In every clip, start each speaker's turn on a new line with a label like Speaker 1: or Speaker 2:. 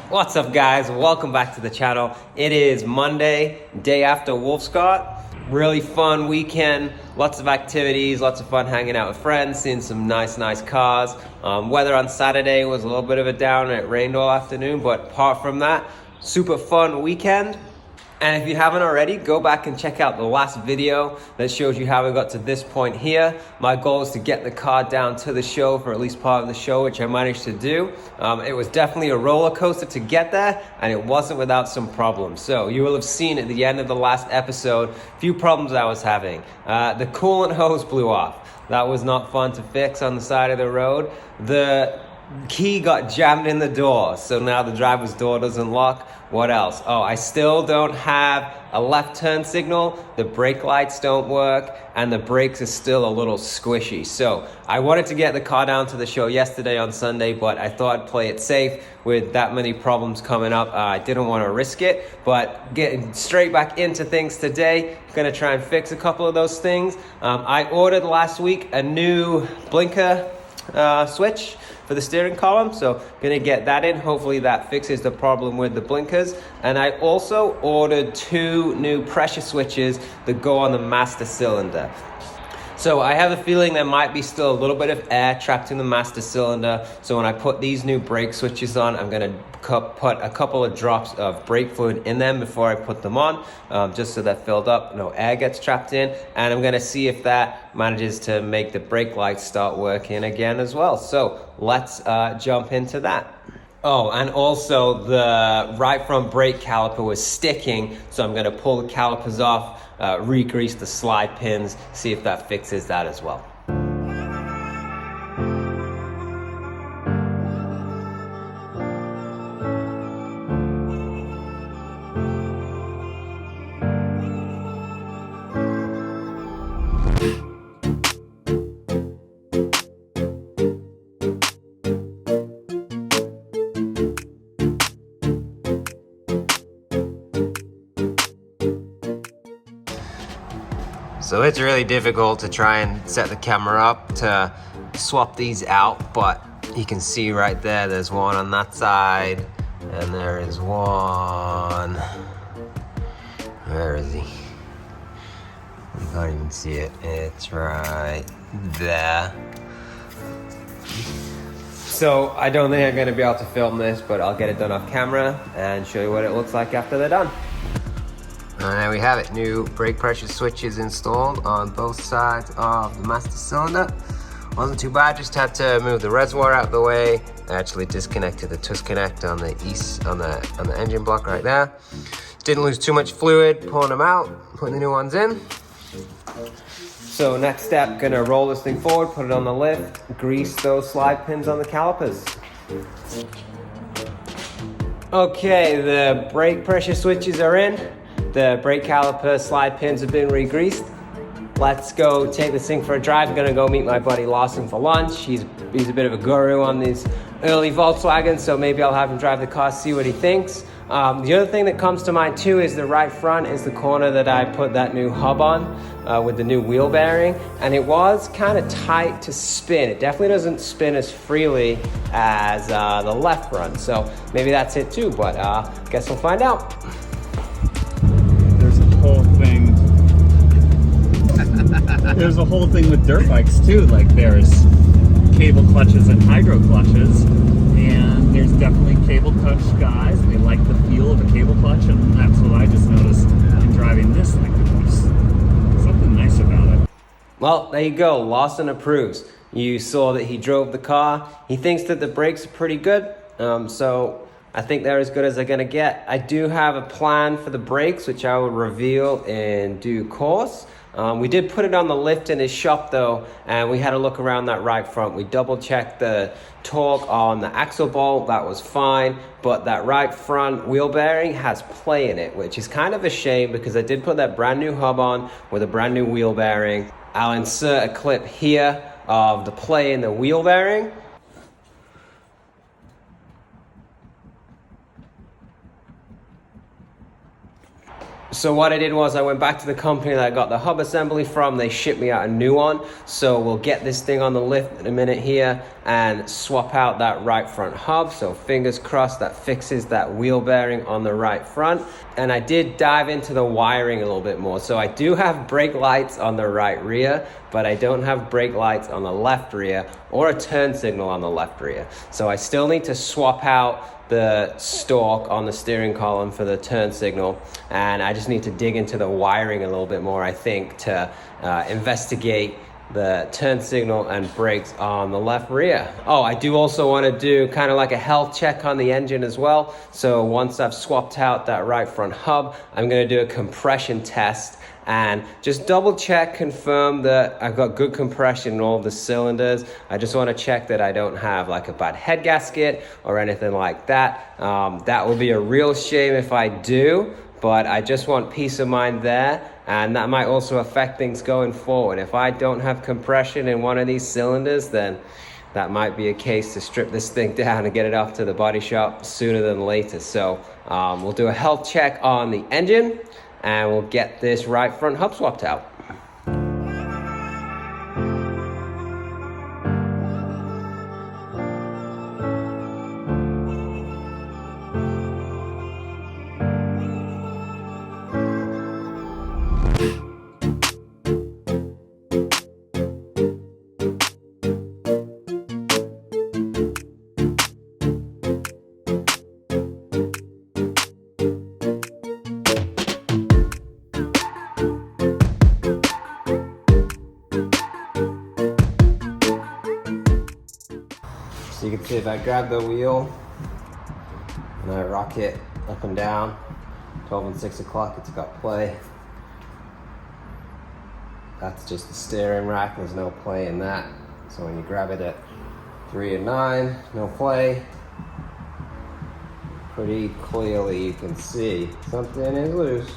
Speaker 1: What's up, guys? Welcome back to the channel. It is Monday, day after Wolfsgart. Really fun weekend, lots of activities, lots of fun hanging out with friends, seeing some nice cars. Weather on Saturday was a little bit of a downer. It rained all afternoon, but apart from that, super fun weekend. And if you haven't already, go back and check out the last video that shows you how we got to this point here. My goal is to get the car down to the show for at least part of the show, which I managed to do. It was definitely a roller coaster to get there, and it wasn't without some problems. So you will have seen at the end of the last episode, a few problems I was having. The coolant hose blew off. That was not fun to fix on the side of the road. The key got jammed in the door, so now the driver's door doesn't lock. What else? Oh, I still don't have a left turn signal, the brake lights don't work, and the brakes are still a little squishy. So I wanted to get the car down to the show yesterday on Sunday, but I thought I'd play it safe with that many problems coming up. I didn't want to risk it, but getting straight back into things today, gonna try and fix a couple of those things. I ordered last week a new blinker switch for the steering column, so gonna get that in. Hopefully that fixes the problem with the blinkers. And I also ordered 2 new pressure switches that go on the master cylinder. So I have a feeling there might be still a little bit of air trapped in the master cylinder. So when I put these new brake switches on, I'm gonna put a couple of drops of brake fluid in them before I put them on, just so they're filled up, no air gets trapped in. And I'm gonna see if that manages to make the brake lights start working again as well. So let's jump into that. Oh, and also the right front brake caliper was sticking, so I'm gonna pull the calipers off, re-grease the slide pins, see if that fixes that as well. So it's really difficult to try and set the camera up to swap these out, but you can see right there, there's one on that side, and there is one. Where is he? You can't even see it. It's right there. So I don't think I'm gonna be able to film this, but I'll get it done off camera and show you what it looks like after they're done. And there we have it, new brake pressure switches installed on both sides of the master cylinder. Wasn't too bad, just had to move the reservoir out of the way. I actually disconnected the tusk connect on the on the engine block right there. Didn't lose too much fluid pulling them out, putting the new ones in. So next step, gonna roll this thing forward, put it on the lift, grease those slide pins on the calipers. Okay, the brake pressure switches are in. The brake caliper slide pins have been re-greased. Let's go take this thing for a drive. I'm gonna go meet my buddy Lawson for lunch. He's a bit of a guru on these early Volkswagens, so maybe I'll have him drive the car, see what he thinks. The other thing that comes to mind too is the right front is the corner that I put that new hub on with the new wheel bearing, and it was kind of tight to spin. It definitely doesn't spin as freely as the left front, so maybe that's it too, but guess we'll find out.
Speaker 2: There's a whole thing with dirt bikes too, like there's cable clutches and hydro clutches, and there's definitely cable clutch guys. They like the feel of a cable clutch, and that's what I just noticed in driving this. Like there's something nice about it.
Speaker 1: Well, there you go, Lawson approves. You saw that he drove the car. He thinks that the brakes are pretty good, so I think they're as good as they're gonna get. I do have a plan for the brakes, which I will reveal in due course. We did put it on the lift in his shop though, and we had a look around that right front. We double checked the torque on the axle bolt, that was fine, but that right front wheel bearing has play in it, which is kind of a shame because I did put that brand new hub on with a brand new wheel bearing. I'll insert a clip here of the play in the wheel bearing. So what I did was I went back to the company that I got the hub assembly from. They shipped me out a new one. So we'll get this thing on the lift in a minute here and swap out that right front hub. So fingers crossed that fixes that wheel bearing on the right front. And I did dive into the wiring a little bit more. So I do have brake lights on the right rear, but I don't have brake lights on the left rear or a turn signal on the left rear. So I still need to swap out the stalk on the steering column for the turn signal, and I just need to dig into the wiring a little bit more, I think, to investigate the turn signal and brakes on the left rear. Oh, I do also want to do kind of like a health check on the engine as well. So once I've swapped out that right front hub, I'm going to do a compression test and just double check, confirm that I've got good compression in all of the cylinders. I just want to check that I don't have like a bad head gasket or anything like that. That would be a real shame if I do, but I just want peace of mind there, and that might also affect things going forward. If I don't have compression in one of these cylinders, then that might be a case to strip this thing down and get it off to the body shop sooner than later. So we'll do a health check on the engine, and we'll get this right front hub swapped out. So you can see if I grab the wheel and I rock it up and down, 12 and 6 o'clock, it's got play. That's just the steering rack, there's no play in that. So when you grab it at 3 and 9, no play. Pretty clearly you can see something is loose.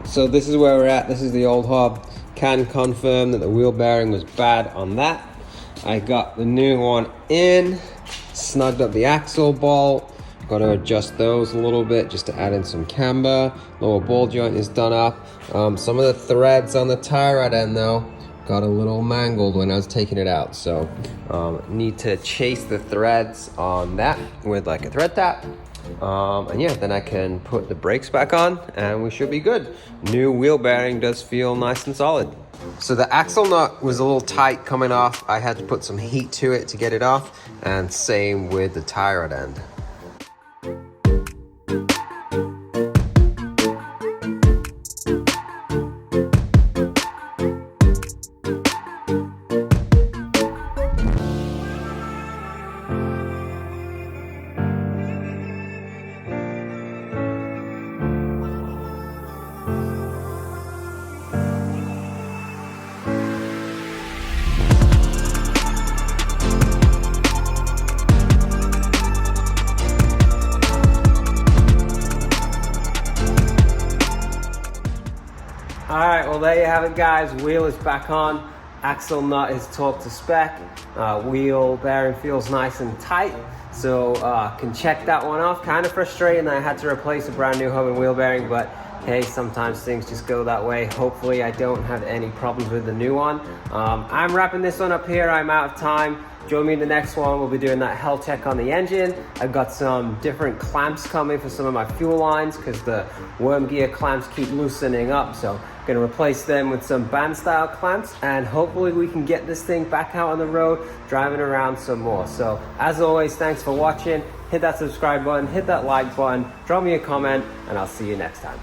Speaker 1: So this is where we're at. This is the old hub. Can confirm that the wheel bearing was bad on that. I got the new one in, snugged up the axle bolt. Got to adjust those a little bit just to add in some camber. Lower ball joint is done up. Some of the threads on the tie rod end though got a little mangled when I was taking it out. So need to chase the threads on that with like a thread tap. And yeah, then I can put the brakes back on and we should be good. New wheel bearing does feel nice and solid. So the axle nut was a little tight coming off. I had to put some heat to it to get it off, and same with the tie rod end. All right, well there you have it guys. Wheel is back on. Axle nut is torqued to spec. Wheel bearing feels nice and tight. So can check that one off. Kind of frustrating that I had to replace a brand new hub and wheel bearing, but hey, sometimes things just go that way. Hopefully I don't have any problems with the new one. I'm wrapping this one up here. I'm out of time. Join me in the next one. We'll be doing that health check on the engine. I've got some different clamps coming for some of my fuel lines because the worm gear clamps keep loosening up. So I'm gonna replace them with some band style clamps, and hopefully we can get this thing back out on the road, driving around some more. So as always, thanks for watching. Hit that subscribe button, hit that like button, drop me a comment, and I'll see you next time.